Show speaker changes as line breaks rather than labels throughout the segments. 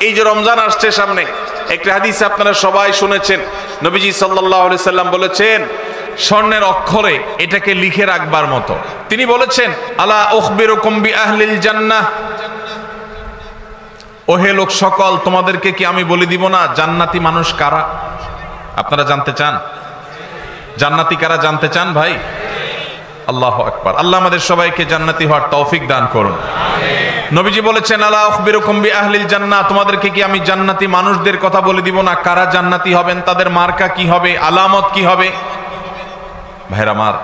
এই যে রমজান আসছে সামনে, একটা হাদিস আপনারা সবাই শুনেছেন, নবীজি সাল্লাল্লাহু আলাইহি সাল্লাম বলেছেন স্বর্ণের অক্ষরে এটাকে লিখে রাখবার মতো। তিনি বলেছেন আলা উখবিরুকুম বিআহলিল জান্নাহ, ওহে লোক সকল, তোমাদেরকে কি আমি বলে দিব না জান্নাতি মানুষ কারা? আপনারা জানতে চান জান্নাতি কারা? জানতে চান ভাই? আল্লাহু আকবার। আল্লাহ আমাদের সবাইকে জান্নাতি হওয়ার তৌফিক দান করুন। নবীজি বলেছেন আলা উখবিরুকুম বিআহলিল জান্নাহ, তোমাদেরকে কি আমি জান্নাতি মানুষদের কথা বলে দিব না কারা জান্নাতি হবেন, তাদের মার্কা কি হবে, আলামত কি হবে? ভাইরা আমার,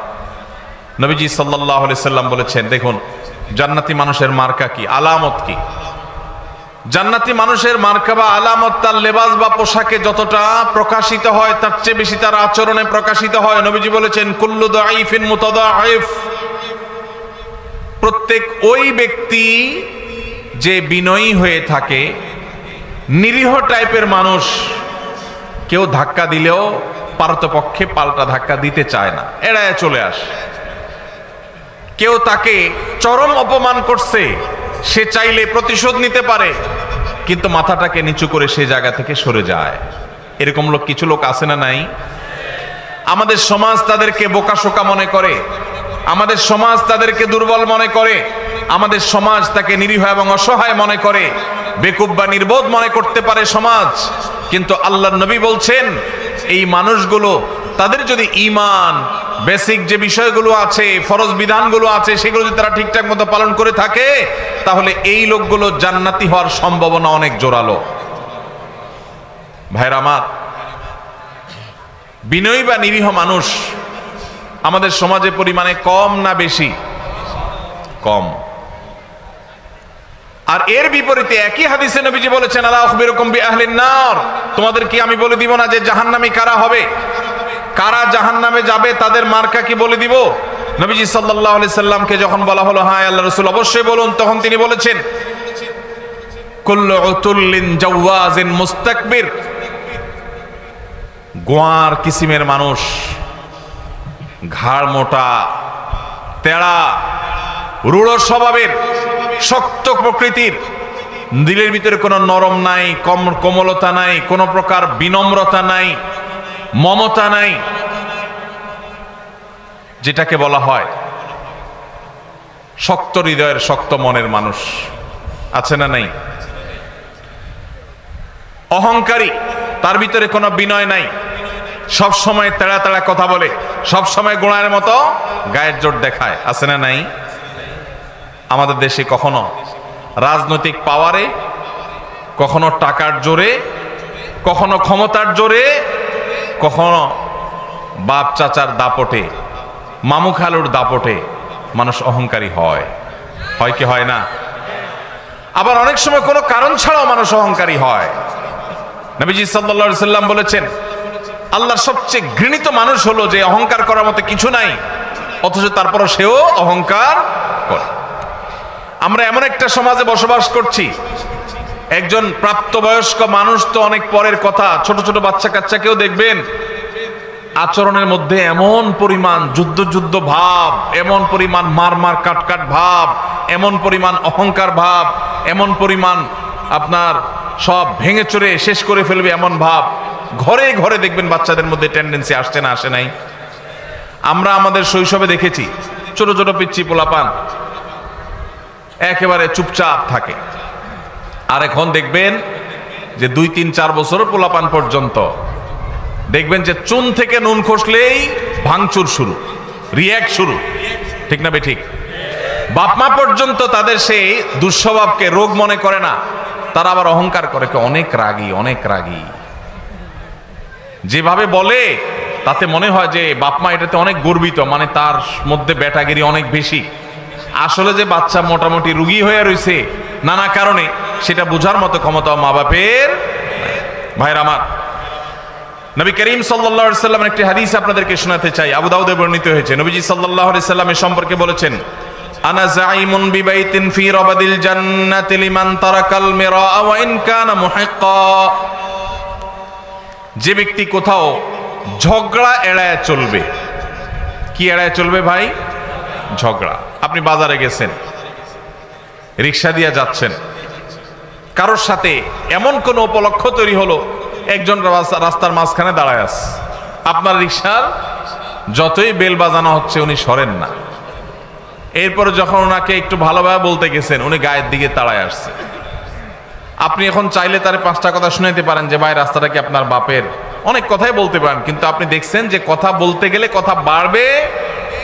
নবীজি সাল্লাল্লাহু আলাইহি সাল্লাম বলেছেন দেখুন জান্নাতি মানুষের মার্কা কি, আলামত কি। জান্নাতি মানুষের মার্কা বা আলামত তার লেবাস বা পোশাকে যতটা প্রকাশিত হয় তার চেয়ে বেশি তার আচরণে প্রকাশিত হয়। নবীজি বলেছেন কুল্লু দাঈফিন মুতাদাঈফ, প্রত্যেক ওই ব্যক্তি যে বিনয়ী হয়ে থাকে, নিরীহ টাইপের মানুষ, কেউ ধাক্কা দিলেও পারতপক্ষে পাল্টা ধাক্কা দিতে চায় না, এড়ায় চলে আসে। কেউ তাকে চরম অপমান করছে, সে চাইলে প্রতিশোধ নিতে পারে, কিন্তু মাথাটাকে নিচু করে সে জায়গা থেকে সরে যায়। এরকম লোক কিছু লোক আছে না নাই? আমাদের সমাজ তাদেরকে বোকাশোকা মনে করে, আমাদের সমাজ তাদেরকে দুর্বল মনে করে, আমাদের সমাজ তাকে নিরীহ এবং অসহায় মনে করে, বেকুব বা নির্বোধ মনে করতে পারে সমাজ। কিন্তু আল্লাহর নবী বলছেন এই মানুষগুলো, তাদের যদি ঈমান, বেসিক যে বিষয়গুলো আছে, ফরজ বিধানগুলো আছে, সেগুলো যদি তারা ঠিকঠাক মতো পালন করে থাকে, তাহলে এই লোকগুলো জান্নাতি হওয়ার সম্ভাবনা অনেক জোরালো। ভাইরা আমার, বিনয়ী বা নিরীহ মানুষ আমাদের সমাজে পরিমাণে কম না বেশি? কম। আর এর বিপরীতে একই হাদিসে নবীজি বলেছেন আলা উখবিরুকুম বিআহলিন নার, তোমাদের কি আমি বলে দিব না যে জাহান্নামী কারা হবে, কারা জাহান্নামে যাবে, তাদের মার্কা কি বলে দিব? নবীজি সাল্লাল্লাহু আলাইহি সাল্লামকে যখন বলা হলো হ্যাঁ আল্লাহর রাসূল অবশ্যই বলুন, তখন তিনি বলেছেন কুল্লু উতুল্লিন জাওয়াজিন মুস্তাকবির, গোয়ার কিসিমের মানুষ, ঘাড় মোটা, তেড়া, রূঢ় স্বভাবের, শক্ত প্রকৃতির, দিলের ভিতরে কোনো নরম নাই, কোমলতা নাই, কোনো প্রকার বিনম্রতা নাই, মমতা নাই, যেটাকে বলা হয় শক্ত হৃদয়ের, শক্ত মনের মানুষ আছে না নাই? অহংকারী, তার ভিতরে কোনো বিনয় নাই, সব সময় তেড়া তেড়া কথা বলে, সব সময় গোড়ার মতো গায়ের জোর দেখায়, আছে না নাই? আমাদের দেশে কখনো রাজনৈতিক পাওয়ারে, কখনো টাকার জোরে, কখনো ক্ষমতার জোরে, কখনো বাপ চাচার দাপটে, মামু খালুর দাপটে মানুষ অহংকারী হয়, হয় কি হয় না? আবার অনেক সময় কোনো কারণ ছাড়াও মানুষ অহংকারী হয়। নবীজি সাল্লাল্লাহু আলাইহি সাল্লাম বলেছেন আল্লাহর সবচেয়ে ঘৃণিত মানুষ হলো যে অহংকার করার মতো কিছু নাই, অথচ তারপরও সেও অহংকার করে। আমরা এমন একটা সমাজে বসবাস করছি, একজন প্রাপ্তবয়স্ক মানুষ তো অনেক পরের কথা, ছোট ছোট বাচ্চা কাচ্চাকেও দেখবেন আচরণের মধ্যে এমন পরিমাণ যুদ্ধ ভাব, এমন পরিমাণ মার কাট ভাব, এমন পরিমাণ অহংকার ভাব, এমন পরিমাণ আপনার সব ভেঙে চুরে শেষ করে ফেলবে এমন ভাব। ঘরে ঘরে দেখবেন বাচ্চাদের মধ্যে টেন্ডেন্সি আসছে না, আসে নাই? আমরা আমাদের শৈশবে দেখেছি ছোট ছোট পিচ্চি পোলাপান একেবারে চুপচাপ থাকে, আর এখন দেখবেন যে 2-3-4 বছর পোলাপান পর্যন্ত দেখবেন যে চুন থেকে নুন খসলেই ভাঙচুর শুরু, রিয়াক্ট শুরু, ঠিক না বেঠিক? বাপমা পর্যন্ত তাদের সেই দুঃস্বভাবকে রোগ মনে করে না, তারা আবার অহংকার করে, অনেক রাগী, অনেক রাগী। যেভাবে বলে তাতে মনে হয় যে বাপমা এটাতে অনেক গর্বিত, মানে তার মধ্যে ব্যাটাগিরি অনেক বেশি। আসলে যে বাচ্চা মোটামুটি রুগী হয়ে রয়েছে নানা কারণে, সেটা বোঝার মতো ক্ষমতা মা বাপের। ভাইরা আমার, নবী করিম সাল্লাল্লাহু আলাইহি সাল্লামের একটি হাদিস আপনাদেরকে শোনাতে চাই, আবু দাউদে বর্ণিত হয়েছে। নবীজি সাল্লাল্লাহু আলাইহি সাল্লামের সম্পর্কে বলেছেন আনা যাইমুন বিবাইতিন ফি রাবাদিল জান্নাতি লিমান তারাকাল মিরা ওয়া ইন কানা মুহিক্কা, যে ব্যক্তি কোথাও ঝগড়া এড়ায় চলবে। কি এড়ায় চলবে ভাই? ঝগড়া। আপনি বাজারে গেছেন, রিক্সা দিয়ে যাচ্ছেন, কারোর সাথে এমন কোন উপলক্ষ তৈরি হলো, একজন রাস্তার মাঝখানে দাঁড়ায় আছে, আপনার রিকশার যতই বেল বাজানো হচ্ছে উনি সরেন না। এরপরে যখন ওনাকে একটু ভালোভাবে বলতে গেছেন, উনি গায়ের দিকে তাড়ায় আসছে। আপনি এখন চাইলে তার 5টা কথা শুনাইতে পারেন যে ভাই রাস্তাটা কি আপনার বাপের, অনেক কথাই বলতে পারেন, কিন্তু আপনি দেখছেন যে কথা বলতে গেলে কথা বাড়বে,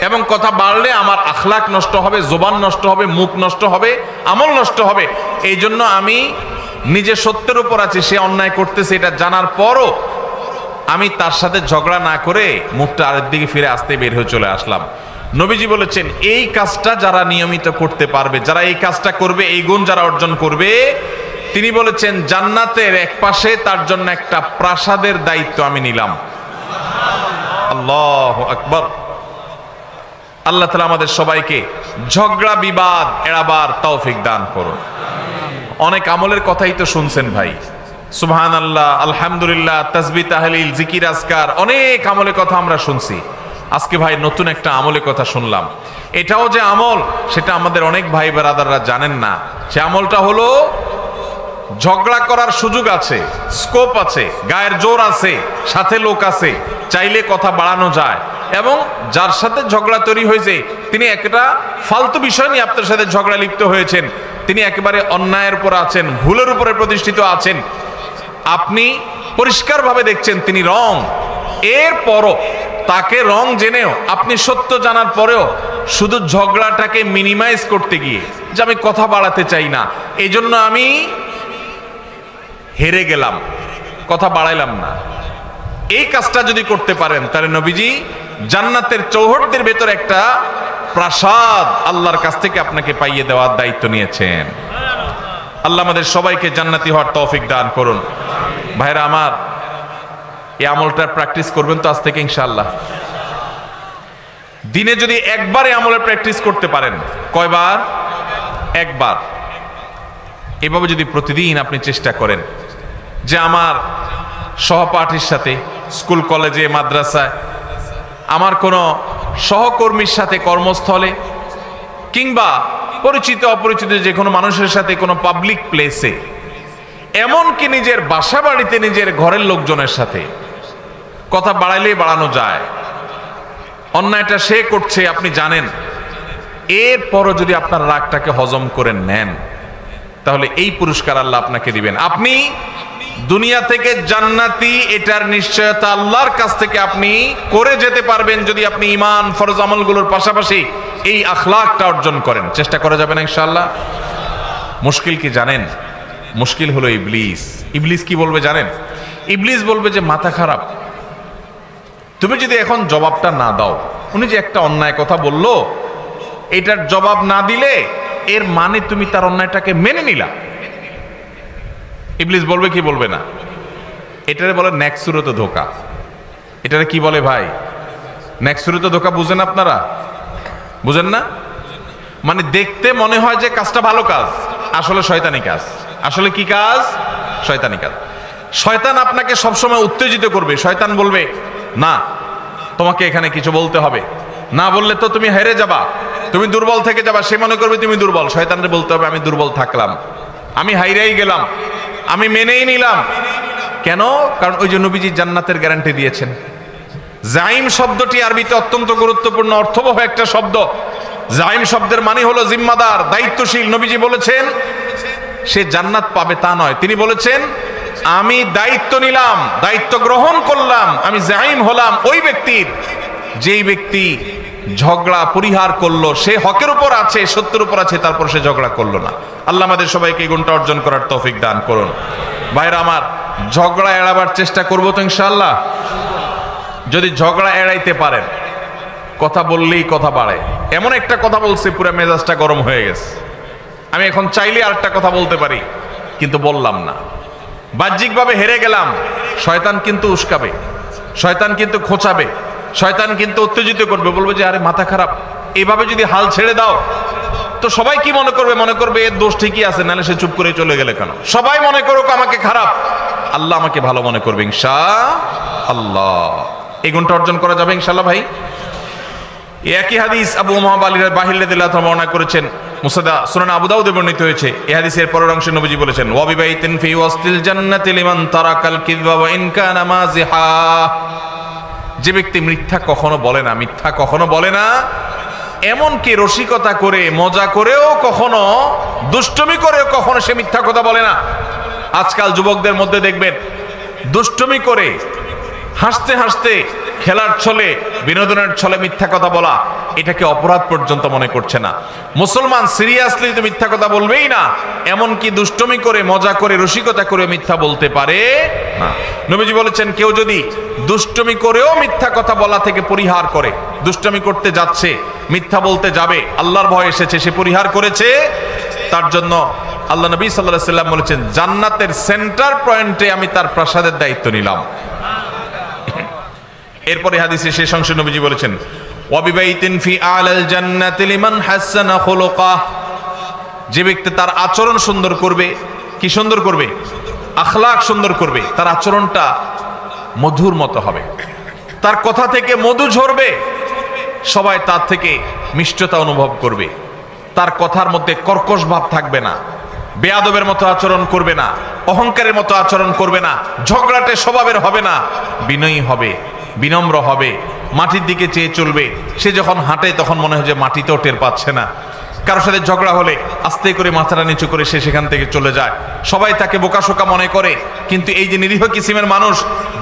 এবং কথা বাড়লে আমার আখলাক নষ্ট হবে, জবান নষ্ট হবে, মুখ নষ্ট হবে, আমল নষ্ট হবে। এই জন্য আমি নিজে সত্যের উপর আছি, সে অন্যায় করতেছে এটা জানার পরও আমি তার সাথে ঝগড়া না করে মুখটা আরেক দিকে ফিরে আসতে বের হয়ে চলে আসলাম। নবীজি বলেছেন এই কাজটা যারা নিয়মিত করতে পারবে, যারা এই কাজটা করবে, এই গুণ যারা অর্জন করবে, তিনি বলেছেন জান্নাতের এক পাশে তার জন্য একটা প্রাসাদের দায়িত্ব আমি নিলাম। আল্লাহু আকবার। আল্লাহ তাআলা আমাদের সবাইকে ঝগড়া বিবাদ এড়াবার তৌফিক দান করুন। অনেক আমলের কথাই তো শুনছেন ভাই, সুবহানাল্লাহ, আলহামদুলিল্লাহ, তাসবিহ, তাহলিল, জিকির, আজকার, অনেক আমলের কথা আমরা শুনছি। আজকে ভাই নতুন একটা আমলের কথা শুনলাম। এটাও যে আমল সেটা আমাদের অনেক ভাই ব্রাদাররা জানেন না। সে আমলটা হলো ঝগড়া করার সুযোগ আছে, স্কোপ আছে, গায়ের জোর আছে, সাথে লোক আছে, চাইলে কথা বাড়ানো যায়, এবং যার সাথে ঝগড়া তৈরি হয়েছে তিনি একটা ফালতু বিষয় নিয়ে আপনার সাথে ঝগড়া লিপ্ত হয়েছেন, তিনি একেবারে অন্যায়ের উপর আছেন, ভুলের উপরে প্রতিষ্ঠিত আছেন, আপনি পরিষ্কারভাবে দেখছেন তিনি রং, এরপরও তাকে রং জেনেও আপনি সত্য জানার পরেও শুধু ঝগড়াটাকে মিনিমাইজ করতে গিয়ে যে আমি কথা বাড়াতে চাই না, এই জন্য আমি হেরে গেলাম, কথা বাড়াইলাম না, এই কাজটা যদি করতে পারেন তাহলে নবীজি জান্নাতের চৌহদ্দির ভেতর একটা প্রাসাদ আল্লাহর কাছ থেকে আপনাকে পাইয়ে দেওয়ার দায়িত্ব নিয়েছেন। আল্লাহ আমাদের সবাইকে জান্নাতি হওয়ার তৌফিক দান করুন। ভাইরা আমার, এই আমলটা প্র্যাকটিস করবেন তো আজ থেকে ইনশাআল্লাহ। দিনে যদি একবার এই আমলের প্র্যাকটিস করতে পারেন, কয়বার? একবার। এভাবে যদি প্রতিদিন আপনি চেষ্টা করেন যে আমার সহপাঠীর সাথে, স্কুল কলেজে, মাদ্রাসায়, আমার কোনো সহকর্মীর সাথে কর্মস্থলে, কিংবা পরিচিত অপরিচিত যে কোনো মানুষের সাথে কোনো পাবলিক প্লেসে, এমনকি নিজের বাসা বাড়িতে নিজের ঘরের লোকজনের সাথে কথা বাড়াইলেই বাড়ানো যায়। অন্যায়টা সে করছে আপনি জানেন, এরপরও যদি আপনার রাগটাকে হজম করে নেন তাহলে এই পুরস্কার আল্লাহ আপনাকে দিবেন। আপনি দুনিয়া থেকে জান্নাতি, এটার নিশ্চয়তা আল্লাহর কাছ থেকে আপনি করে যেতে পারবেন যদি আপনি ঈমান, ফরজ আমলগুলোর পাশাপাশি এই আখলাকটা অর্জন করেন। চেষ্টা করা যাবে না ইনশাআল্লাহ? মুশকিল কি জানেন? মুশকিল হলো ইবলিস। ইবলিস কি বলবে জানেন? ইবলিস বলবে যে মাথা খারাপ, তুমি যদি এখন জবাবটা না দাও, উনি যে একটা অন্যায় কথা বললো এটার জবাব না দিলে এর মানে তুমি তার অন্যায়টাকে মেনে নিলা। ইবলিস বলবে কি বলবে না? এটারে বলে নেক্সুরত ধোকা। এটারে কি বলে ভাই? নেক্সুরত ধোকা। বুঝেন আপনারা? বুঝেন না? মানে দেখতে মনে হয় যে কাজটা ভালো কাজ, আসলে শয়তানি কাজ। আসলে কি কাজ? শয়তানি কাজ। শয়তান আপনাকে সবসময় উত্তেজিত করবে। শয়তান বলবে না, তোমাকে এখানে কিছু বলতে হবে, না বললে তো তুমি হেরে যাবা, তুমি দুর্বল থেকে যাবা। সে মনে করবে তুমি দুর্বল, শয়তানরে বলতে হবে আমি দুর্বল থাকলাম, আমি হাইরাই গেলাম, আমি মেনেই নিলাম। কেন? কারণ ওই যে নবীজি জান্নাতের গ্যারান্টি দিয়েছেন। জাইম শব্দটি আরবিতে অত্যন্ত গুরুত্বপূর্ণ অর্থবহ একটা শব্দ। জাইম শব্দের মানে হলো জিম্মাদার, দায়িত্বশীল। নবীজি বলেছেন সে জান্নাত পাবে তা নয়, তিনি বলেছেন আমি দায়িত্ব নিলাম, দায়িত্ব গ্রহণ করলাম, আমি জাইম হলাম ওই ব্যক্তির যেই ব্যক্তি ঝগড়া পরিহার করলো, সে হকের উপর আছে, সত্যের উপর আছে, তারপর সে ঝগড়া করলো না। আল্লাহ আমাদের সবাইকে এই গুণটা অর্জন করার তৌফিক দান করুন। ভাইরা আমার, ঝগড়া এড়াবার চেষ্টা করবো তো ইনশাআল্লাহ। যদি ঝগড়া এড়াইতে পারেন, কথা বললেই কথা বাড়ে। এমন একটা কথা বলছে পুরো মেজাজটা গরম হয়ে গেছে, আমি এখন চাইলে আরেকটা কথা বলতে পারি কিন্তু বললাম না, বাহ্যিকভাবে হেরে গেলাম। শয়তান কিন্তু উস্কাবে, শয়তান কিন্তু খোঁচাবে, শয়তান কিন্তু উত্তেজিত করবে, বলবে যে আরে মাথা খারাপ, এভাবে যদি হাল ছেড়ে দাও তো সবাই কি মনে করবে? মনে করবে এর দোষ ঠিকই আছে, নাহলে সে চুপ করে চলে গেলে কেন? সবাই মনে করুক আমাকে খারাপ, আল্লাহ আমাকে ভালো মনে করবে ইনশাআল্লাহ। এই গুণটা অর্জন করা যাবে ইনশাআল্লাহ। ভাই, একই হাদিস আবু উমামা বাহির রাদিয়াল্লাহু তাআলা বর্ণনা করেছেন, মুসনাদ সুনান আবু দাউদে বর্ণিত হয়েছে। এই হাদিসের পরের অংশে নবীজি বলেছেন, ওয়া বিবাইতিন ফি ওয়াসতিল জান্নাতি লিমান তারাকাল কিযবা ওয়া ইন কানা মাযিহা। যে ব্যক্তি মিথ্যা কখনো বলে না, মিথ্যা কখনো বলে না, এমনকি রসিকতা করে মজা করেও কখনো, দুষ্টমি করেও কখনো সে মিথ্যা কথা বলে না। আজকাল যুবকদের মধ্যে দেখবেন দুষ্টমি করে হাসতে হাসতে, খেলার ছলে, বিনোদনের ছলে মিথ্যা কথা বলা, এটাকে অপরাধ পর্যন্ত মনে করছে না। মুসলমান সিরিয়াসলি তো মিথ্যা কথা বলবেই না, এমনকি দুষ্টমি করে মজা করে রসিকতা করে মিথ্যা বলতে পারে না। নবীজি বলেছেন, কেউ যদি দুষ্টমি করেও মিথ্যা কথা বলা থেকে পরিহার করে, দুষ্টমি করতে যাচ্ছে, মিথ্যা বলতে যাবে, আল্লাহর ভয় এসেছে, সে পরিহার করেছে, তার জন্য আল্লাহ নবী সাল্লাল্লাহু আলাইহি ওয়াসাল্লাম বলেছেন, জান্নাতের সেন্টার পয়েন্টে আমি তার প্রাসাদের দায়িত্ব নিলাম। এরপরে হাদিসের শেষ অংশে নবীজি বলেছেন, ওয়া বিবাইতিন ফি আলাল জান্নাতি লিমান হাসানা খুলুকাহ। যে ব্যক্তি তার আচরণ সুন্দর করবে, কি সুন্দর করবে? আখলাক সুন্দর করবে, তার আচরণটা মধুর মতো হবে, তার কথা থেকে মধু ঝরবে, সবাই তার থেকে মিষ্টতা অনুভব করবে, তার কথার মধ্যে কর্কশ ভাব থাকবে না, বেয়াদবের মতো আচরণ করবে না, অহংকারের মতো আচরণ করবে না, ঝগড়াটে স্বভাবের হবে না, বিনয়ী হবে, বিনম্র হবে, মাটির দিকে চেয়ে চলবে। সে যখন হাঁটে তখন মনে হয় যে মাটিতেও টের পাচ্ছে না। কারোর সাথে ঝগড়া হলে আস্তে করে মাথাটা নিচু করে সে সেখান থেকে চলে যায়। সবাই তাকে বোকাশোকা মনে করে, কিন্তু এই যে নিরীহ কিসিমের মানুষ,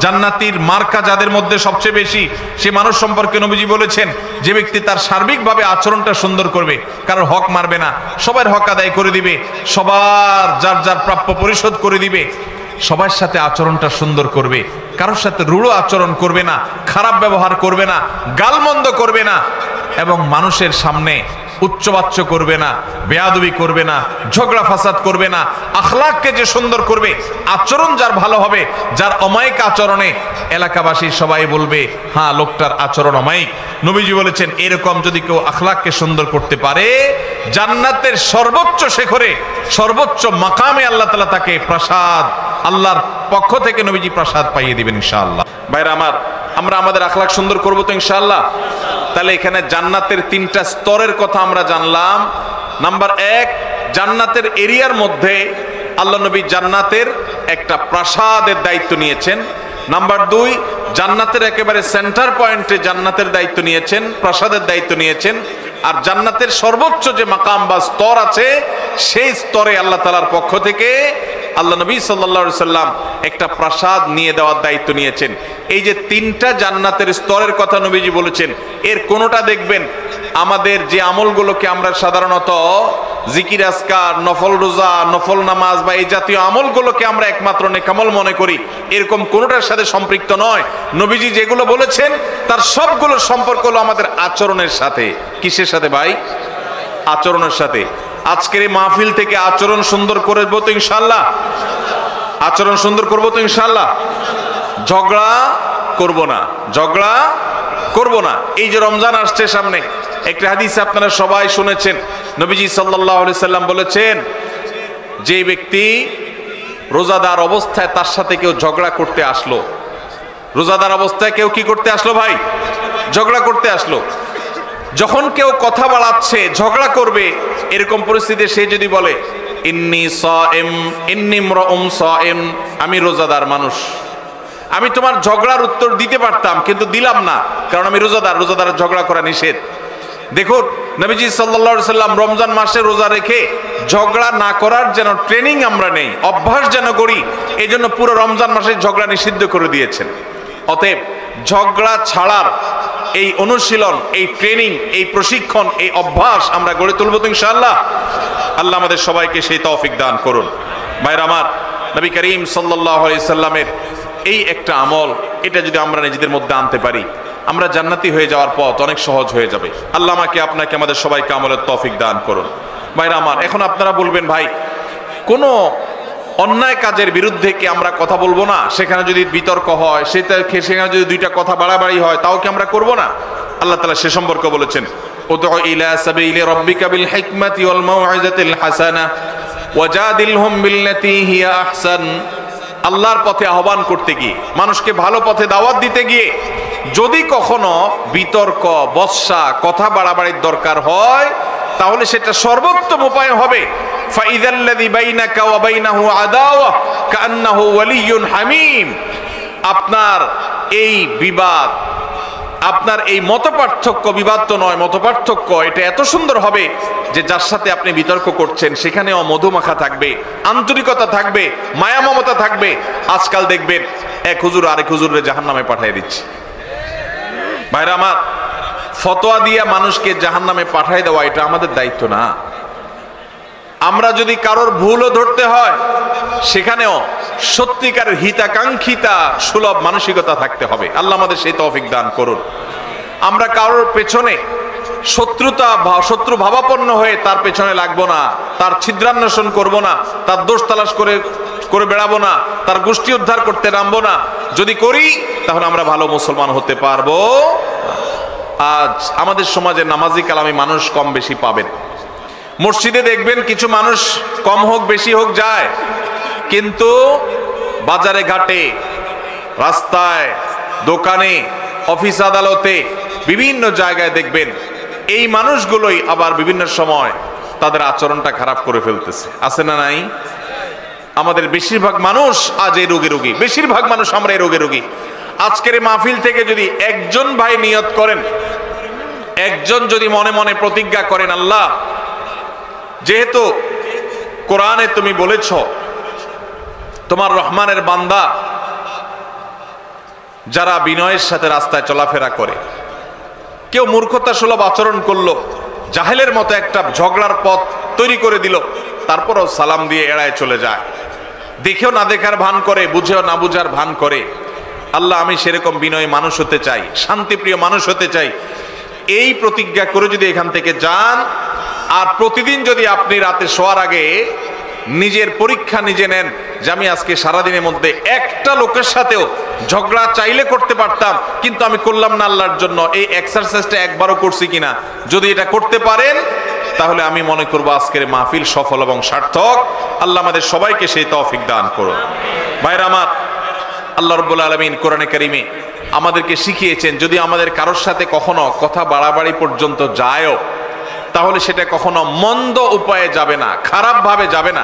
জান্নাতীর মার্কা যাদের মধ্যে সবচেয়ে বেশি, সে মানুষ সম্পর্কে নবীজি বলেছেন, যে ব্যক্তি তার সার্বিকভাবে আচরণটা সুন্দর করবে, কারোর হক মারবে না, সবার হক আদায় করে দিবে, সবার যার যার প্রাপ্য পরিশোধ করে দিবে, সবার সাথে আচরণটা সুন্দর করবে, কারোর সাথে রূঢ় আচরণ করবে না, খারাপ ব্যবহার করবে না, গালমন্দ করবে না, এবং মানুষের সামনে উচ্চবাচ্য করবে না, বেয়াদবি করবে না, ঝগড়া ফাসাদ করবে না। আখলাককে যে সুন্দর করবে, আচরণ যার ভালো হবে, যার অমায়িক আচরণে এলাকাবাসী সবাই বলবে, হ্যাঁ লোকটার আচরণ অমায়িক। নবীজি বলেছেন, এরকম যদি কেউ আখলাককে সুন্দর করতে পারে, জান্নাতের সর্বোচ্চ শিখরে, সর্বোচ্চ মাকামে আল্লাহ তাআলা তাকে প্রাসাদ, আল্লাহর পক্ষ থেকে নবীজি প্রাসাদ পাইয়ে দিবেন ইনশাআল্লাহ। ভাইরা আমার, আমরা আমাদের আখলাক সুন্দর করব তো ইনশাআল্লাহ। তাহলে এখানে জান্নাতের তিনটা স্তরের কথা আমরা জানলাম। নাম্বার 1, জান্নাতের এরিয়ার মধ্যে আল্লাহ নবী জান্নাতের একটা প্রাসাদের দায়িত্ব নিয়েছেন। নাম্বার 2, জান্নাতের একেবারে সেন্টার পয়েন্টে জান্নাতের দায়িত্ব নিয়েছেন, প্রাসাদের দায়িত্ব নিয়েছেন। আর জান্নাতের সর্বোচ্চ যে মাকাম বা স্তর আছে, সেই স্তরে আল্লাহ তাআলার পক্ষ থেকে আল্লাহ নবী সাল্লাল্লাহু আলাইহি সাল্লাম একটা প্রাসাদ নিয়ে দেওয়ার দায়িত্ব নিয়েছেন। এই যে তিনটা জান্নাতের স্তরের কথা নবীজি বলেছেন, এর কোনোটা দেখবেন আমাদের যে আমলগুলোকে আমরা সাধারণত জিকির আজকার, নফল রোজা, নফল নামাজ বা এই জাতীয় আমলগুলোকে আমরা একমাত্র নেকামল মনে করি, এরকম কোনোটার সাথে সম্পৃক্ত নয়। নবীজি যেগুলো বলেছেন তার সবগুলোর সম্পর্ক হলো আমাদের আচরণের সাথে। কিসের সাথে ভাই? আচরণের সাথে। আজকের এই মাহফিল থেকে আচরণ সুন্দর করবো তো ইনশাআল্লাহ, আচরণ সুন্দর করবো তো ইনশাআল্লাহ। ঝগড়া করব না, ঝগড়া করব না। এই যে রমজান আসছে সামনে, একটা হাদিস আপনারা সবাই শুনেছেন, নবীজি সাল্লাল্লাহু আলাইহি সাল্লাম বলেছেন, যে ব্যক্তি রোজাদার অবস্থায় তার সাথে কেউ ঝগড়া করতে আসলো, রোজাদার অবস্থায় কেউ কি করতে আসলো ভাই? ঝগড়া করতে আসলো। যখন কেউ কথা বাড়াচ্ছে, ঝগড়া করবে, এরকম পরিস্থিতিতে সে যদি বলে, ইন্নী সাইম, ইন্নী ইমরাউম সাইম, আমি রোজাদার মানুষ, আমি তোমার ঝগড়ার উত্তর দিতে পারতাম কিন্তু দিলাম না, কারণ আমি রোজাদার, রোজাদারের ঝগড়া করা নিষেধ। দেখুন নবীজি সাল্লাল্লাহু আলাইহি সাল্লাম রমজান মাসে রোজা রেখে ঝগড়া না করার যেন ট্রেনিং আমরা নেই, অভ্যাস যেন করি, এই জন্য পুরো রমজান মাসে ঝগড়া নিষিদ্ধ করে দিয়েছেন। অতএব ঝগড়া ছাড়ার এই অনুশীলন, এই ট্রেনিং, এই প্রশিক্ষণ, এই অভ্যাস আমরা গড়ে তুলব তো ইনশাআল্লাহ। আল্লাহ আমাদের সবাইকে সেই তৌফিক দান করুন। ভাইরা আমার, নবী করিম সাল্লাল্লাহু আলাইহি সাল্লামের এই একটা আমল, এটা যদি আমরা নিজেদের মধ্যে আনতে পারি, আমরা জান্নাতি হয়ে যাওয়ার পথ অনেক সহজ হয়ে যাবে। আল্লাহ আমাকে, আপনাকে, আমাদের সবাইকে আমলের তৌফিক দান করুন। ভাইরা আমার, এখন আপনারা বলবেন, ভাই কোনো অন্যায় কাজের বিরুদ্ধে কি আমরা কথা বলবো না? সেখানে যদি বিতর্ক হয়, সেখানে যদি দুইটা কথা বাড়াবাড়ি হয়, তাও কি আমরা করব না? আল্লাহ তাআলা সে সম্পর্কে বলেছেন, উদউ ইলা সাবিলি রাব্বিকা বিল হিকমাতি ওয়াল মাউইযাতিল হাসানাহ ওয়াজাদিলহুম বিল্লাতী হিয়া আহসান। আল্লাহর পথে আহ্বান করতে গিয়ে, মানুষকে ভালো পথে দাওয়াত দিতে গিয়ে যদি কখনো বিতর্ক, বৎসা, কথা বাড়াবাড়ির দরকার হয়, তাহলে সেটা সর্বোত্তম উপায় হবে ফাইযাল্লাযী বাইনাকা ওয়া বাইনাহু আদাওয়া কাআন্নাহু ওয়ালিয়্যুন হামীম। আপনার এই বিবাদ, আপনার এই মতপার্থক্য, বিবাদ তো নয়, মতপার্থক্য, এটা এত সুন্দর হবে যে যার সাথে আপনি বিতর্ক করছেন সেখানেও মধুমাখা থাকবে, আন্তরিকতা থাকবে, মায়া মমতা থাকবে। আজকাল দেখবেন এক হুজুর আরেক হুজুরে জাহান্নামে পাঠিয়ে দিচ্ছে। ভাইরা আমার, ফতোয়া দিয়া মানুষকে জাহান্নামে পাঠিয়ে দেওয়া এটা আমাদের দায়িত্ব না। আমরা যদি কারোর ভুলও ধরতে হয় সেখানেও সত্যিকারের হিতাকাঙ্ক্ষিতা সুলভ মানসিকতা থাকতে হবে। আল্লাহ আমাদের সেই তৌফিক দান করুন। আমরা কারোর পেছনে শত্রু ভাবাপন্ন হয়ে তার পেছনে লাগবো না, তার ছিদ্রান্বেষণ করব না, তার দোষ তালাশ করে বেড়াবো না, তার গোষ্ঠী উদ্ধার করতে নামবো না। যদি করি তাহলে আমরা ভালো মুসলমান হতে পারবো। আজ আমাদের সমাজে নামাজি কালামি মানুষ কম বেশি পাবেন। মসজিদে দেখবেন কিছু মানুষ কম হোক বেশি হোক যায়, কিন্তু বাজারে ঘাটে, রাস্তায়, দোকানে, অফিস আদালতে, বিভিন্ন জায়গায় দেখবেন এই মানুষগুলোই আবার বিভিন্ন সময় তাদের আচরণটা খারাপ করে ফেলতেছে। আছে না নাই? আমাদের বেশিরভাগ মানুষ আজ এই রোগী, বেশিরভাগ মানুষ আমরা এই রোগী। আজকের এই মাহফিল থেকে যদি একজন ভাই নিয়ত করেন, একজন যদি মনে মনে প্রতিজ্ঞা করেন, আল্লাহ যেহেতু কোরআনে তুমি বলেছ তোমার রহমানের বান্দা যারা বিনয়ের সাথে রাস্তায় চলাফেরা করে, কেউ মূর্খতা সুলভ আচরণ করলো, জাহেলের মতো একটা ঝগড়ার পথ তৈরি করে দিল, তারপরও সালাম দিয়ে এড়ায় চলে যায়, দেখেও না দেখার ভান করে, বুঝেও না বুঝার ভান করে। আল্লাহ আমি সেরকম বিনয়ী মানুষ হতে চাই, শান্তিপ্রিয় মানুষ হতে চাই। এই প্রতিজ্ঞা করে যদি এখান থেকে যান, আর প্রতিদিন যদি আপনি রাতে শোয়ার আগে নিজের পরীক্ষা নিজে নেন যে আমি আজকে সারাদিনের মধ্যে একটা লোকের সাথেও ঝগড়া চাইলে করতে পারতাম কিন্তু আমি করলাম না আল্লাহর জন্য, এই এক্সারসাইজটা একবারও করছি কিনা, যদি এটা করতে পারেন তাহলে আমি মনে করবো আজকের মাহফিল সফল এবং সার্থক। আল্লাহ আমাদের সবাইকে সেই তৌফিক দান করুন। ভাইরা আমার, আল্লাহ রাব্বুল আলামিন কোরআনে কারিমে আমাদেরকে শিখিয়েছেন যদি আমাদের কারোর সাথে কখনো কথা বাড়াবাড়ি পর্যন্ত যায়ও তাহলে সেটা কখনো মন্দ উপায়ে যাবে না, খারাপ ভাবে যাবে না।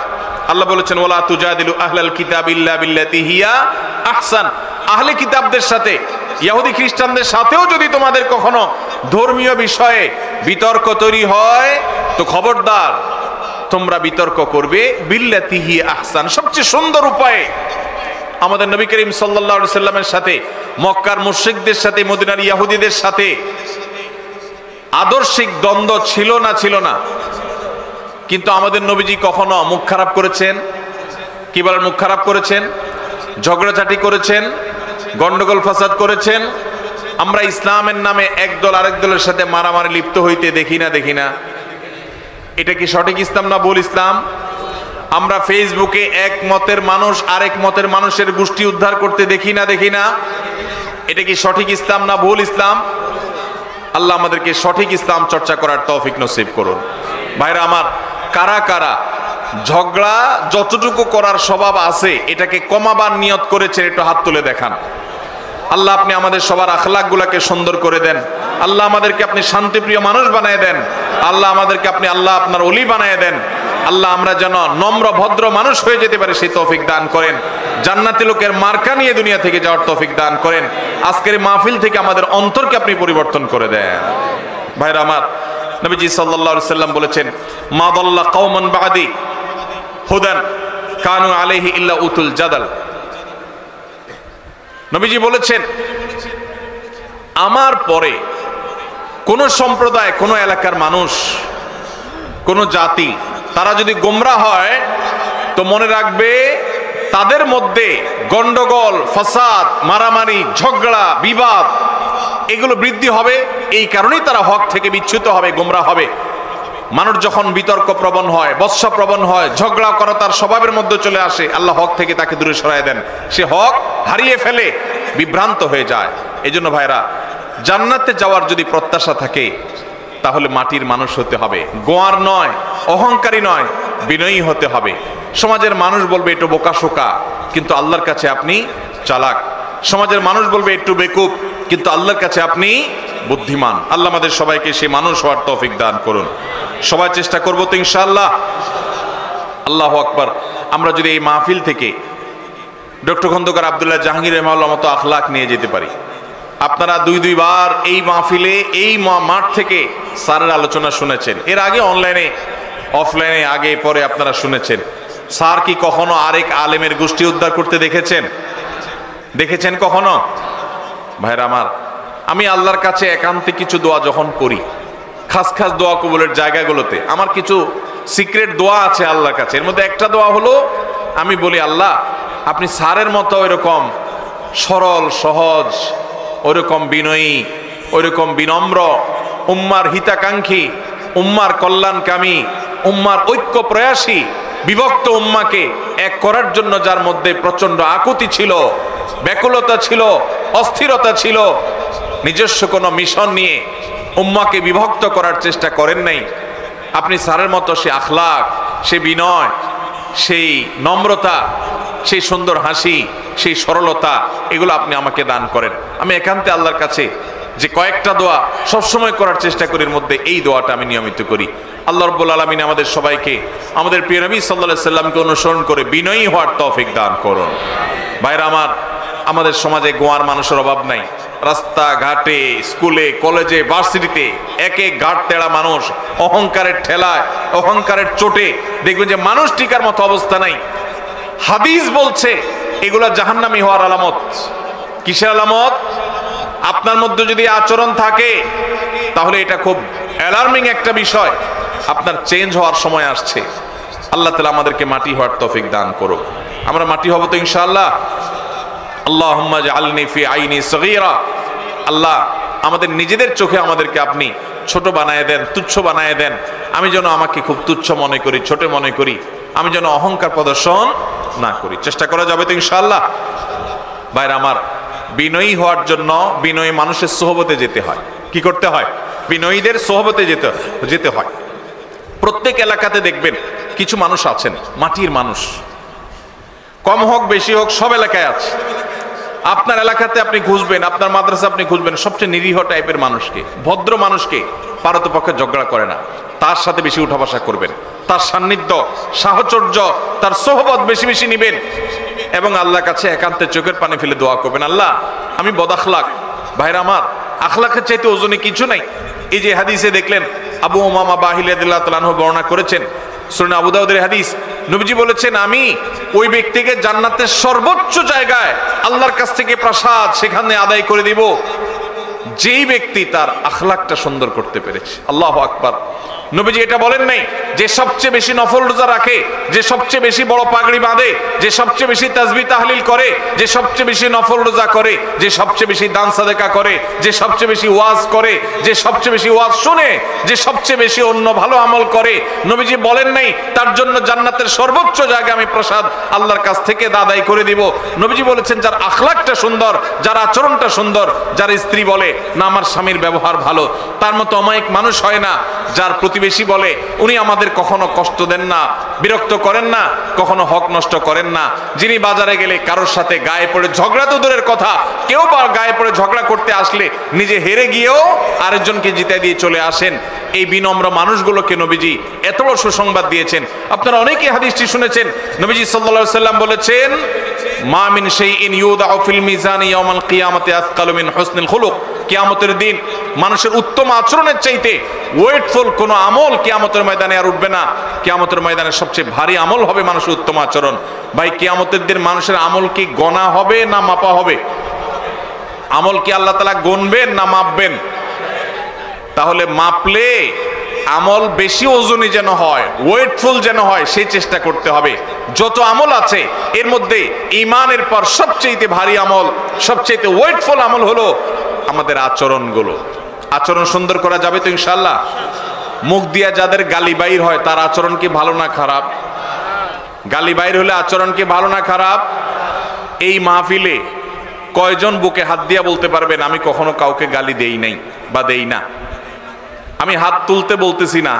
আল্লাহ বলেছেন ওয়ালা তুজাদিলু আহলাল কিতাবি ইল্লা বিল্লাতি হিয়া আহসান। আহলে কিতাবদের সাথে, ইহুদি খ্রিস্টানদের সাথেও যদি তোমাদের কখনো ধর্মীয় বিষয়ে বিতর্ক তৈরি হয় তো খবরদার তোমরা বিতর্ক করবে বিল্লাতি হিয়া আহসান, সবচেয়ে সুন্দর উপায়ে। আমাদের নবী করিম সাল্লাল্লাহু আলাইহি সাল্লামের সাথে মক্কার মুশরিকদের সাথে, মদিনার ইহুদিদের সাথে আদর্শিক দ্বন্দ্ব ছিল না, কিন্তু আমাদের নবীজি কখনো মুখ খারাপ করেছেন? কি বলেন? মুখ খারাপ করেছেন, ঝগড়াঝাটি করেছেন, গন্ডগোল ফাসাদ করেছেন। আমরা ইসলামের নামে একদল আরেক দলের সাথে মারামারি লিপ্ত হইতে দেখি না। এটা কি সঠিক ইসলাম না ভুল ইসলাম? আমরা ফেসবুকে এক মতের মানুষ আরেক মতের মানুষের গোষ্ঠী উদ্ধার করতে দেখি না। এটা কি সঠিক ইসলাম না ভুল ইসলাম? আল্লাহ আমাদেরকে সঠিক ইসলাম চর্চা করার তৌফিক নসিব করুন। ভাইরা আমার, কারা কারা ঝগড়া যতটুকু করার স্বভাব আছে এটাকে কমাবার নিয়ত করেছেন একটু হাত তুলে দেখান। আল্লাহ আপনি আমাদের সবার আখলাকগুলোকে সুন্দর করে দেন। আল্লাহ আমাদেরকে আপনি শান্তিপ্রিয় মানুষ বানিয়ে দেন। আল্লাহ আমাদেরকে আপনি আপনার ওলি বানিয়ে দেন। আল্লাহ আমরা যেন নম্র ভদ্র মানুষ হয়ে যেতে পারি সেই তৌফিক দান করেন। জান্নাতি লোকের মার্কা নিয়ে দুনিয়া থেকে যাওয়ার তৌফিক দান করেন। আজকের মাহফিল থেকে আমাদের অন্তরকে আপনি পরিবর্তন করে দেন। ভাইরা আমার, নবীজি সাল্লাল্লাহু আলাইহি সাল্লাম বলেছেন মা দাল্লা কওমান বাদি হুদান কানু আলাইহি ইল্লা উতুল জাদাল। নবীজি বলেছেন আমার পরে কোন সম্প্রদায়, কোন এলাকার মানুষ, কোন জাতি তারা যদি গোমরা হয় তো মনে রাখবে তাদের মধ্যে গন্ডগোল, ফাসাদ, মারামারি, ঝগড়া, বিবাদ এগুলো বৃদ্ধি হবে। এই কারণেই তারা হক থেকে বিচ্যুত হবে, গোমরা হবে। মানুষ যখন বিতর্ক প্রবণ হয়, বৎসা প্রবণ হয়, ঝগড়া করা তার স্বভাবের মধ্যে চলে আসে, আল্লাহ হক থেকে তাকে দূরে সরায় দেন। সে হক হারিয়ে ফেলে, বিভ্রান্ত হয়ে যায়। এই জন্য ভাইরা, জান্নাতে যাওয়ার যদি প্রত্যাশা থাকে তাহলে মাটির মানুষ হতে হবে, গোয়ার নয়, অহংকারী নয়, বিনয়ী হতে হবে। সমাজের মানুষ বলবে একটু বোকাশোকা, কিন্তু আল্লাহর কাছে আপনি চালাক। সমাজের মানুষ বলবে একটু বেকুব, কিন্তু আল্লাহর কাছে আপনি বুদ্ধিমান। আল্লাহ আমাদের সবাইকে সেই মানুষ হওয়ার তৌফিক দান করুন। সবাই চেষ্টা করবো তো ইনশাআল্লাহ? আল্লাহু আকবার। আমরা যদি এই মাহফিল থেকে ডক্টর খন্দকার আব্দুল্লাহ জাহাঙ্গীর রহমাহুল্লাহ মতো আখলাক নিয়ে যেতে পারি। আপনারা দুইবার এই মাহফিলে এই মাঠ থেকে স্যারের আলোচনা শুনেছেন, এর আগে অনলাইনে অফলাইনে আগে পরে আপনারা শুনেছেন। স্যার কি কখনো আরেক আলেমের গোষ্ঠী উদ্ধার করতে দেখেছেন কখনো? ভাইরা আমার, আমি আল্লাহর কাছে একান্তে কিছু দোয়া যখন করি, খাস খাস দোয়া কবুলের জায়গাগুলোতে আমার কিছু সিক্রেট দোয়া আছে আল্লাহর কাছে। এর মধ্যে একটা দোয়া হলো, আমি বলি আল্লাহ আপনি স্যারের মতো ওইরকম সরল সহজ, ওইরকম বিনয়ী, ওইরকম বিনম্র, উম্মার হিতাকাঙ্ক্ষী, উম্মার কল্যাণকামী, উম্মার ঐক্য প্রয়াসী, বিভক্ত উম্মাকে এক করার জন্য যার মধ্যে প্রচন্ড আকুতি ছিল, ব্যাকুলতা ছিল, অস্থিরতা ছিল, নিজস্ব কোনো মিশন নিয়ে উম্মাকে বিভক্ত করার চেষ্টা করেন নাই, আপনি স্যারের মতো সে আখলাক, সে বিনয়, সেই নম্রতা, সেই সুন্দর হাসি, সেই সরলতা, এগুলো আপনি আমাকে দান করেন। আমি একান্তে আল্লাহর কাছে যে কয়েকটা দোয়া সবসময় করার চেষ্টা করি, এর মধ্যে এই দোয়াটা আমি নিয়মিত করি। আল্লাহ রাব্বুল আলামিন আমাদের সবাইকে আমাদের প্রিয় নবী সাল্লাল্লাহু আলাইহি সাল্লামকে অনুসরণ করে বিনয়ী হওয়ার তৌফিক দান করুন। ভাইরা আমার, আমাদের সমাজে গোয়ার মানুষের অভাব নাই। রাস্তা ঘাটে, স্কুলে, কলেজে, ভার্সিটিতে এক এক ঘাট তেড়া মানুষ, অহংকারের ঠেলায়, অহংকারের চোটে দেখবেন যে মানুষ টিকার মতো অবস্থা নাই। হাদিস বলছে এগুলা জাহান্নামী হওয়ার আলামত। কিসের আলামত? আপনার মধ্যে যদি আচরণ থাকে তাহলে এটা খুব অ্যালার্মিং একটা বিষয়, আপনার চেঞ্জ হওয়ার সময় আসছে। আল্লাহ তাআলা আমাদেরকে মাটি হওয়ার তৌফিক দান করুক। আমরা মাটি হব তো ইনশাআল্লাহ। আল্লাহুম্মা জাআলনি ফি আইনি সগীরা। আল্লাহ আমাদের নিজেদের চোখে আমাদেরকে আপনি ছোট বানায় দেন, তুচ্ছ বানায় দেন। আমি যেন আমাকে খুব তুচ্ছ মনে করি, ছোট মনে করি, আমি যেন অহংকার প্রদর্শন না করি। চেষ্টা করা যাবে তো ইনশাআল্লাহ? ভাইরা আমার, বিনয়ী হওয়ার জন্য বিনয়ী মানুষের সোহবতে যেতে হয়। কি করতে হয়? বিনয়ীদের সোহবতে যেতে হয়। প্রত্যেক এলাকাতে দেখবেন কিছু মানুষ আছেন মাটির মানুষ, কম হোক বেশি হোক সব এলাকায় আছে। আপনার এলাকাতে আপনি খুঁজবেন, আপনার মাদ্রাসা আপনি খুঁজবেন, সবচেয়ে নিরীহ টাইপের মানুষকে, ভদ্র মানুষকে, পারতপক্ষে ঝগড়া করে না, তার সাথে বেশি উঠা বসা করবেন, তার সান্নিধ্য, সাহচর্য, তার সোহবত বেশি বেশি নিবেন এবং আল্লাহর কাছে একান্তে চোখের পানি ফেলে দোয়া করবেন, আল্লাহ আমি বদাখলাক। ভাইরা আমার, আখলাকের চাইতে ওজনে কিছু নাই। এই যে হাদিসে দেখলেন আবু উমামা বাহিলী রাদিয়াল্লাহু তাআলা আনহু বর্ণনা করেছেন, সুনান আবু দাউদের হাদিস, নবীজি বলেছেন আমি ওই ব্যক্তিকে জান্নাতের সর্বোচ্চ জায়গায় আল্লাহর কাছ থেকে প্রসাদ সেখানে আদায় করে দিব যেই ব্যক্তি তার আখলাকটা সুন্দর করতে পেরেছে। আল্লাহু আকবার। নবীজি এটা বলেন নাই যে সবচেয়ে বেশি নফল রোজা রাখে, যে সবচেয়ে বেশি বড় পাগড়ি বাঁধে, যে সবচেয়ে বেশি তাসবিহ তাহলিল করে, যে সবচেয়ে বেশি নফল রোজা করে, যে সবচেয়ে বেশি দান সাদেকা করে, যে সবচেয়ে বেশি ওয়াজ করে, যে সবচেয়ে বেশি ওয়াজ শুনে, যে সবচেয়ে বেশি অন্য ভালো আমল করে। নবীজি বলেন নাই তার জন্য জান্নাতের সর্বোচ্চ জায়গা আমি প্রসাদ আল্লাহর কাছ থেকে আদায় করে দিব। নবীজি বলেছেন যার আখলাকটা সুন্দর, যার আচরণটা সুন্দর, যার স্ত্রী বলে না আমার স্বামীর ব্যবহার ভালো, তার মতো অমায়িক মানুষ হয় না। যার প্রতিবেশী বলে উনি আমাদের কখনো কষ্ট দেন না, বিরক্ত করেন না, কখনো হক নষ্ট করেন না। যিনি বাজারে গেলে কারোর সাথে গায়ে পড়ে ঝগড়া তো দূরের কথা, কেউ বা গায়ে পড়ে ঝগড়া করতে আসলে নিজে হেরে গিয়েও আরেকজনকে জিতে দিয়ে চলে আসেন। এই বিনম্র মানুষগুলোকে নবীজি এত বড় সুসংবাদ দিয়েছেন। আপনারা অনেকেই হাদিসটি শুনেছেন। নবীজি সাল্লাল্লাহু আলাইহি সাল্লাম বলেছেন মা মিন শাইইন ইউদাউ ফিল মিজানি ইয়াওমাল কিয়ামাতি আসকালু মিন হুসনিল খুলুক। কিয়ামতের দিন মানুষের উত্তম আচরণের চাইতে ওয়েটফুল কোনো আমল কিয়ামতের ময়দানে আর উঠবে না। কিয়ামতের ময়দানে সবচেয়ে ভারী আমল হবে মানুষের উত্তম আচরণ। ভাই, কিয়ামতের দিন মানুষের আমল কি গণা হবে না মাপা হবে? আমল কি আল্লাহ তাআলা গুনবেন না মাপবেন? তাহলে মাপলে আমল বেশি ওজনী যেন হয়, ওয়েটফুল যেন হয়, সেই চেষ্টা করতে হবে। যত আমল আছে এর মধ্যে ঈমানের পর সবচেয়ে ভারী আমল, সবচেয়ে ওয়েটফুল আমল হলো আমাদের আচরণগুলো। আচরণ সুন্দর করা যাবে তো ইনশাআল্লাহ? মুখ দিয়া যাদের গালি বাইর হয় তার আচরণ কি ভালো না খারাপ? গালি বাইর হলে আচরণ কি ভালো না খারাপ? এই মাহফিলে কয়জন বুকে হাত দিয়া বলতে পারবেন আমি কখনো কাউকে গালি দেই নাই বা দেই না? আমি হাত তুলতে বলতেছি না,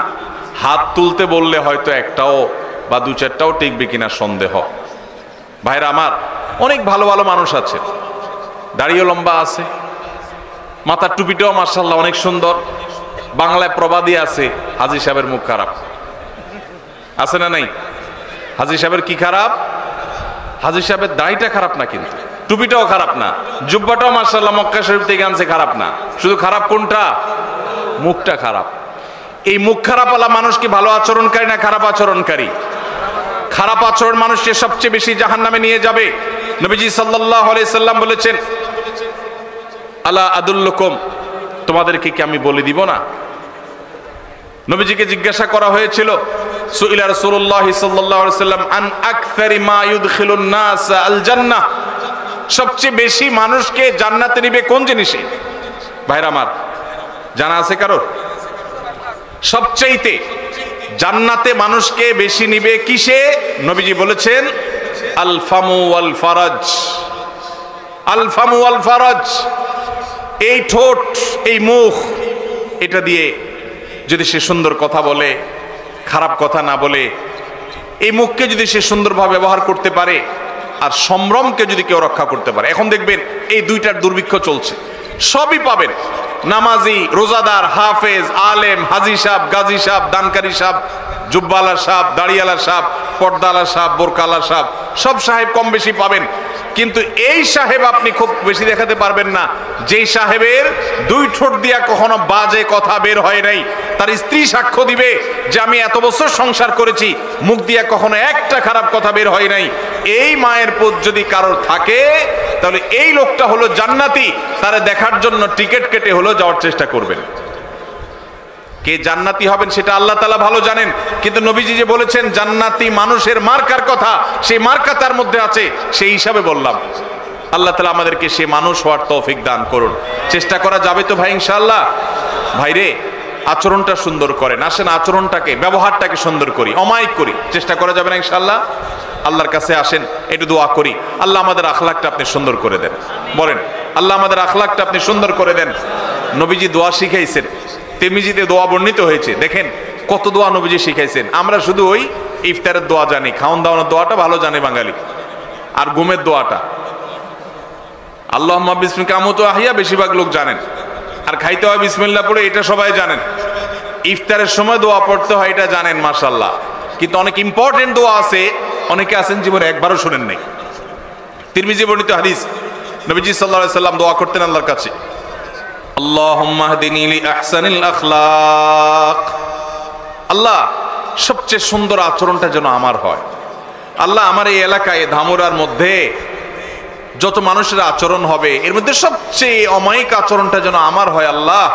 হাত তুলতে বললে হয়তো একটাও বা দু চারটাও টিকবে কিনা সন্দেহ। ভাইরা আমার, অনেক ভালো ভালো মানুষ আছে, দাড়িও লম্বা আছে, মাথার টুপিটাও মাশাআল্লাহ অনেক সুন্দর, বাংলায় প্রবাদী আছে, হাজী সাহেবের মুখ খারাপ, আছে না নাই? হাজী সাহেবের কি খারাপ? হাজী সাহেবের দাড়িটা খারাপ না, কিন্তু টুপিটাও খারাপ না, জুব্বাটাও মাশাআল্লাহ মক্কা শরীফ থেকে আনছে, খারাপ না। শুধু খারাপ কোনটা? মুখটা খারাপ। এই মুখ খারাপ আলা মানুষ কি ভালো আচরণকারী না খারাপ আচরণকারী? খারাপ আচরণ মানুষকে সবচেয়ে বেশি জাহান্নামে নিয়ে যাবে। নবীজি সাল্লাল্লাহু আলাইহি সাল্লাম বলেছেন, আলা আদুল্লুকুম, তোমাদেরকে কি আমি বলে দিব না? নবীজিকে জিজ্ঞাসা করা হয়েছিল, সুইলা রাসূলুল্লাহ সাল্লাল্লাহু আলাইহি সাল্লাম আন আকসারি মা ইউদখিলুন নাস আল জান্নাহ, সবচেয়ে বেশি মানুষকে জান্নাতে নিবে কোন জিনিসে? ভাইরা আমার, জানা আছে কারোর? সবচেয়েতে জান্নাতে মানুষকে বেশি নিবে কিসে? নবীজি বলেছেন আল ফামু ওয়াল ফারাজ। আল ফামু ওয়াল ফারাজ, এই ঠোঁট, এই মুখ, এটা দিয়ে যদি সে সুন্দর কথা বলে, খারাপ কথা না বলে, এই মুখকে যদি সে সুন্দরভাবে ব্যবহার করতে পারে, আর সম্ভ্রমকে যদি কেউ রক্ষা করতে পারে। এখন দেখবেন এই দুইটার দুর্ভিক্ষ চলছে, সবই পাবেন, নামাজি, রোজাদার, হাফেজ, আলেম, হাজি সাহেব, গাজী সাহেব, দানকারী সাহেব, জুব্বালা সাহেব, দাড়িয়ালা সাহেব, পর্দালা সাহেব, বোরকালা সাহেব, সব সাহেব কম বেশি পাবেন। কিন্তু এই সাহেব আপনি খুব বেশি দেখাতে পারবেন না, যেই সাহেবের দুই ঠোঁট দিয়া কখনো বাজে কথা বের হয় নাই। তার স্ত্রী সাক্ষ্য দিবে যে আমি এত বছর সংসার করেছি, মুখ দিয়া কখনো একটা খারাপ কথা বের হয় নাই। এই মায়ের পুত যদি কারোর থাকে, তাহলে এই লোকটা হলো জান্নাতি। তারে দেখার জন্য টিকিট কেটে হলো যাওয়ার চেষ্টা করবেন। কে জান্নাতি হবেন সেটা আল্লাহ তাআলা ভালো জানেন, কিন্তু নবীজি যে বলেছেন জান্নাতি মানুষের মার্কার কথা, সেই মার্কা তার মধ্যে আছে, সেই হিসাবে বললাম। আল্লাহ তাআলা আমাদেরকে সে মানুষ হওয়ার তৌফিক দান করুন। চেষ্টা করা যাবে তো ভাই ইনশাআল্লাহ? ভাইরে, আচরণটা সুন্দর করেন, আসেন আচরণটাকে, ব্যবহারটাকে সুন্দর করি, অমায়িক করি। চেষ্টা করা যাবে না ইনশাআল্লাহ? আল্লাহর কাছে আসেন, একটু দোয়া করি, আল্লাহ আমাদের আখলাকটা আপনি সুন্দর করে দেন। বলেন, আল্লাহ আমাদের আখলাকটা আপনি সুন্দর করে দেন। নবীজি দোয়া শিখাইছেন, তিরমিজিতে দোয়া বর্ণিত হয়েছে। দেখেন কত দোয়া নবীজি শিখাইছেন। আমরা শুধু ওই ইফতারের দোয়া জানি, খাওয়ান দাওয়ানোর দোয়াটা ভালো জানে বাঙালি, আর ঘুমের দোয়াটা আল্লাহুম্মা বিসমিকা আমুতু আহিয়া বেশিরভাগ লোক জানেন, আর খাইতে হয় বিসমিল্লাহ পড়ে, এটা সবাই জানেন। ইফতারের সময় দোয়া পড়তে হয়, এটা জানেন মাশাআল্লাহ। কিন্তু অনেক ইম্পর্টেন্ট দোয়া আছে, অনেকে আছেন জীবনে একবারও শুনেন নাই। তিরমিজি বর্ণিত হাদিস, নবীজি সাল্লাল্লাহু আলাইহি সাল্লাম দোয়া করতেন আল্লাহর কাছে, আল্লাহুম্মা হদিনি লি আহসানিল আখলাক, আল্লাহ সবচেয়ে সুন্দর আচরণটা যেন আমার হয়। আল্লাহ আমার এই এলাকায় ধামুরার মধ্যে যত মানুষের আচরণ হবে, এর মধ্যে সবচেয়ে অমায়িক আচরণটা যেন আমার হয়। আল্লাহ,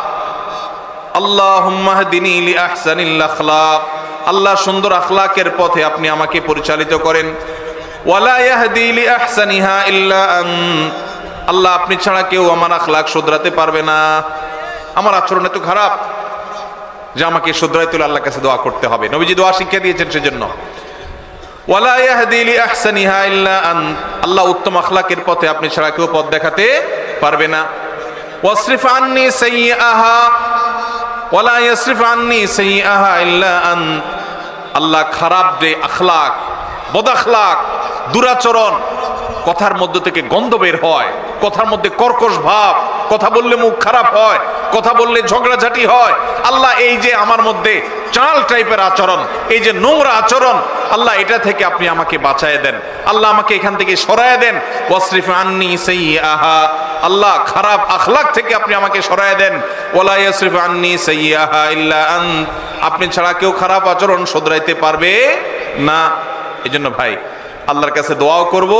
আল্লাহুম্মা হদিনি লি আহসানিল আখলাক, আল্লাহ সুন্দর আখলাকের পথে আপনি আমাকে পরিচালিত করেন। ওয়ালা ইয়াহদি লি আহসানিহা ইল্লা আন্ত, আল্লাহ আপনি ছাড়া কেউ আমার আখলাক শুধরাতে পারবে না। আমার আচরণ এত খারাপ যে আমাকে শুধরাইতে হলে আল্লাহর কাছে দোয়া করতে হবে। নবীজি দোয়া শিক্ষা দিয়েছেন সেজন্য। ওয়ালা ইয়াহদি লি আহসানিহা ইল্লা আন্ত, আল্লাহ উত্তম আখলাকের পথে আপনি ছাড়া কেউ পথ দেখাতে পারবে না। ওয়াসরিফ আন্নি সাইয়্যাহা ওয়ালা ইয়াসরিফ আন্নি সাইয়্যাহা ইল্লা আন্ত, আল্লাহ খারাপ যে আখলাক, বদ আখলাক, দুরাচরণ, কথার মধ্য থেকে গন্ধ বের হয়, কথার মধ্যে কর্কশ ভাব, কথা বললে মুখ খারাপ হয়, কথা বললে ঝগড়াঝাটি হয়, আল্লাহ এই যে আমার মধ্যে চাল টাইপের আচরণ, এই যে নোংরা আচরণ, আল্লাহ এটা থেকে আপনি আমাকে বাঁচায় দেন। আল্লাহ আমাকে এখান থেকে সরায় দেন। ওয়াসরিফ আন্নি সাইয়্যাহা, আল্লাহ খারাপ আখলাক থেকে আপনি আমাকে সরায় দেন। ওয়ালা ইয়াসরিফ আন্নি সাইয়্যাহা ইল্লা আন্ত, আপনি ছাড়া কেউ খারাপ আচরণ শুধরাইতে পারবে না। এজন্য ভাই আল্লাহর কাছে দোয়াও করব,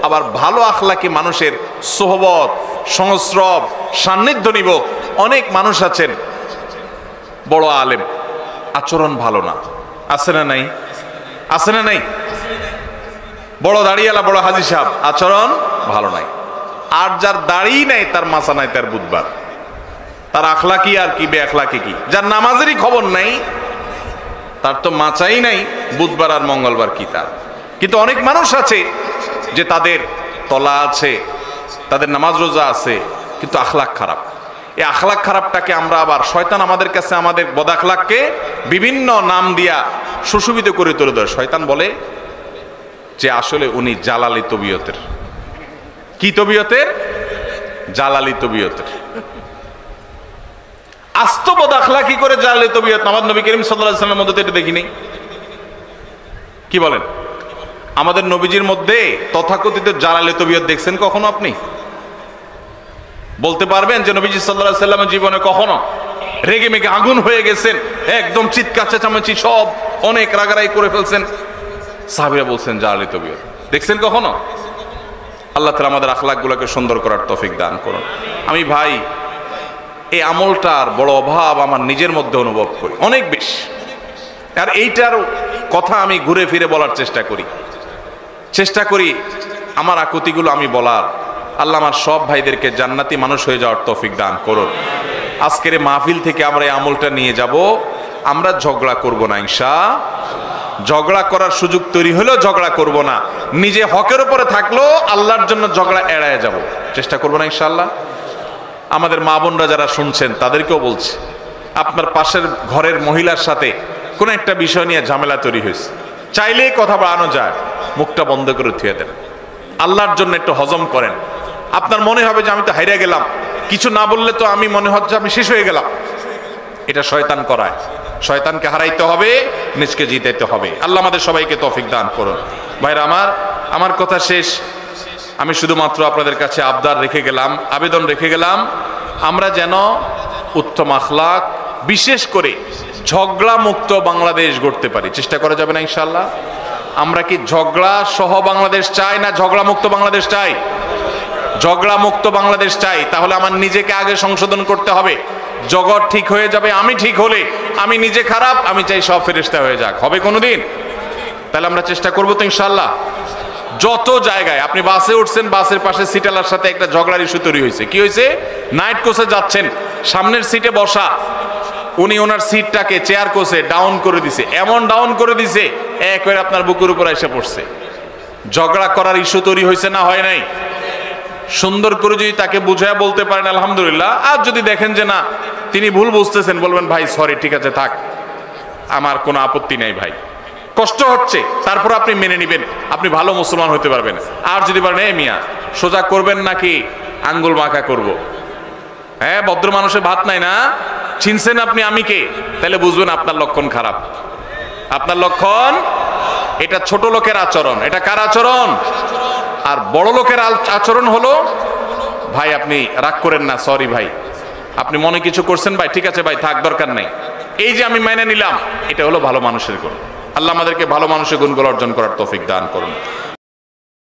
আবার ভালো আখলাকি মানুষের সোহবত, সংস্রব, সান্নিধ্য নিব। অনেক মানুষ আছেন বড় আলেম, আচরণ ভালো না, আছে না নাই? আছে না নাই? বড় দাড়িওয়ালা, বড় হাজি সাহেব, আচরণ ভালো নাই। আর যার দাড়ি নাই তার মাথা নাই, তার বুধবার, তার আখলাকি আর কি বে আখলাকি কি। যার নামাজেরই খবর নাই, তার তো মাচাই নাই, বুধবার আর মঙ্গলবার কি তার। কিন্তু অনেক মানুষ আছে যে তাদের তলা আছে, তাদের নামাজ রোজা আছে, কিন্তু আখলাক খারাপ। এই আখলাক খারাপটাকে আমরা আবার, শয়তান আমাদের কাছে আমাদের বদাখলাককে বিভিন্ন নাম দিয়া সুশোভিত করে তুলে দেয়। শয়তান বলে যে আসলে উনি জালালি তবিয়তের। কি তবিয়তের? জালালি তবিয়তের। আস্ত বদআখলাকি করে জালালে তবিয়ত আমার নবী করিম সাল্লাল্লাহু আলাইহি ওয়াসাল্লামের মধ্যে এটা দেখিনি। কি বলেন? আমাদের নবীজির মধ্যে তথাকথিত জালালে তবিয়ত দেখছেন কখনো আপনি? বলতে পারবেন যে নবীজি সাল্লাল্লাহু আলাইহি ওয়াসাল্লামের জীবনে কখনো রেগে মেগে আগুন হয়ে গেছেন, একদম চিৎকার চেঁচামেচি সব অনেক রাগারাগি করে ফেলছেন? সাহাবীরা বলছেন জালালে তবিয়ত দেখছেন কখনো? আল্লাহ তাআলা আমাদের আখলাকগুলোকে সুন্দর করার তৌফিক দান করুন। আমি ভাই এই আমলটার বড় অভাব আমার নিজের মধ্যে অনুভব করি অনেক বেশি, আর এইটার কথা আমি ঘুরে ফিরে বলার চেষ্টা করি আমার আকুতিগুলো আমি বলার। আল্লাহ আমার সব ভাইদেরকে জান্নাতি মানুষ হয়ে যাওয়ার তৌফিক দান করুন। আজকের মাহফিল থেকে আমরা এই আমলটা নিয়ে যাব, আমরা ঝগড়া করব না ইনশাআল্লাহ। ঝগড়া করার সুযোগ তৈরি হলেও ঝগড়া করব না, নিজে হকের উপরে থাকলেও আল্লাহর জন্য ঝগড়া এড়ায় যাব, চেষ্টা করব না ইনশাআল্লাহ। আমাদের মা বোনরা যারা শুনছেন তাদেরকেও বলছি, আপনার পাশের ঘরের মহিলার সাথে কোনো একটা বিষয় নিয়ে ঝামেলা তৈরি হয়েছে, চাইলেই কথা বাড়ানো যায়, মুখটা বন্ধ করে থুয়ে দেন, আল্লাহর জন্য একটু হজম করেন। আপনার মনে হবে যে আমি তো হারিয়ে গেলাম, কিছু না বললে তো আমি মনে হচ্ছে আমি শেষ হয়ে গেলাম। এটা শয়তান করায়, শয়তানকে হারাইতে হবে, নিজকে জিতাইতে হবে। আল্লাহ আমাদের সবাইকে তৌফিক দান করুন। ভাইরা আমার কথা শেষ। আমি শুধুমাত্র আপনাদের কাছে আবদার রেখে গেলাম, আবেদন রেখে গেলাম, আমরা যেন উত্তম আখলাক, বিশেষ করে ঝগড়া মুক্ত বাংলাদেশ গড়তে পারি। চেষ্টা করা যাবে না ইনশাআল্লাহ? আমরা কি ঝগড়া সহ বাংলাদেশ চাই না ঝগড়া মুক্ত বাংলাদেশ চাই? ঝগড়া মুক্ত বাংলাদেশ চাই। তাহলে আমার নিজেকে আগে সংশোধন করতে হবে। জগৎ ঠিক হয়ে যাবে আমি ঠিক হলে, আমি নিজে খারাপ, আমি চাই সব ফেরেশতা হয়ে যাক। হবে কোনোদিন? তাহলে আমরা চেষ্টা করবো তো ইনশাআল্লাহ। যত জায়গায় আপনি বাসে উঠছেন, বাসের পাশে সিটালার সাথে একটা ঝগড়ার ইস্যু তৈরি হয়েছে। কি হয়েছে? নাইট কোচে যাচ্ছেন, সামনের সিটে বসা উনি ওনার সিটটাকে চেয়ার কোচে ডাউন করে দিছে, এমন ডাউন করে দিছে একবারে আপনার বুকের উপর এসে পড়ছে। ঝগড়া করার ইস্যু তৈরি হয়েছে না হয় নাই? সুন্দর করে যদি তাকে বুঝায় বলতে পারেন আলহামদুলিল্লাহ। আর যদি দেখেন যে না তিনি ভুল বুঝতেছেন, বলবেন ভাই সরি, ঠিক আছে থাক, আমার কোনো আপত্তি নেই ভাই, কষ্ট হচ্ছে, তারপর আপনি মেনে নেবেন, আপনি ভালো মুসলমান হতে পারবেন। আর যদি বলেন এ মিয়া সোজা করবেন নাকি আঙ্গুল মাখা করব, হ্যাঁ ভদ্র মানুষের ভাত নাই না, চিনছেন আপনি আমি কে, তাহলে বুঝবেন আপনার লক্ষণ খারাপ। আপনার লক্ষণ, এটা ছোট লোকের আচরণ। এটা কার আচরণ? আর বড় লোকের আচরণ হলো ভাই আপনি রাগ করেন না, সরি ভাই, আপনি মনে কিছু করছেন ভাই, ঠিক আছে ভাই থাক, দরকার নেই, এই যে আমি মেনে নিলাম, এটা হলো ভালো মানুষের গুণ। আল্লাহ আমাদেরকে ভালো মানুষের গুণগুলো অর্জন করার তৌফিক দান করুন।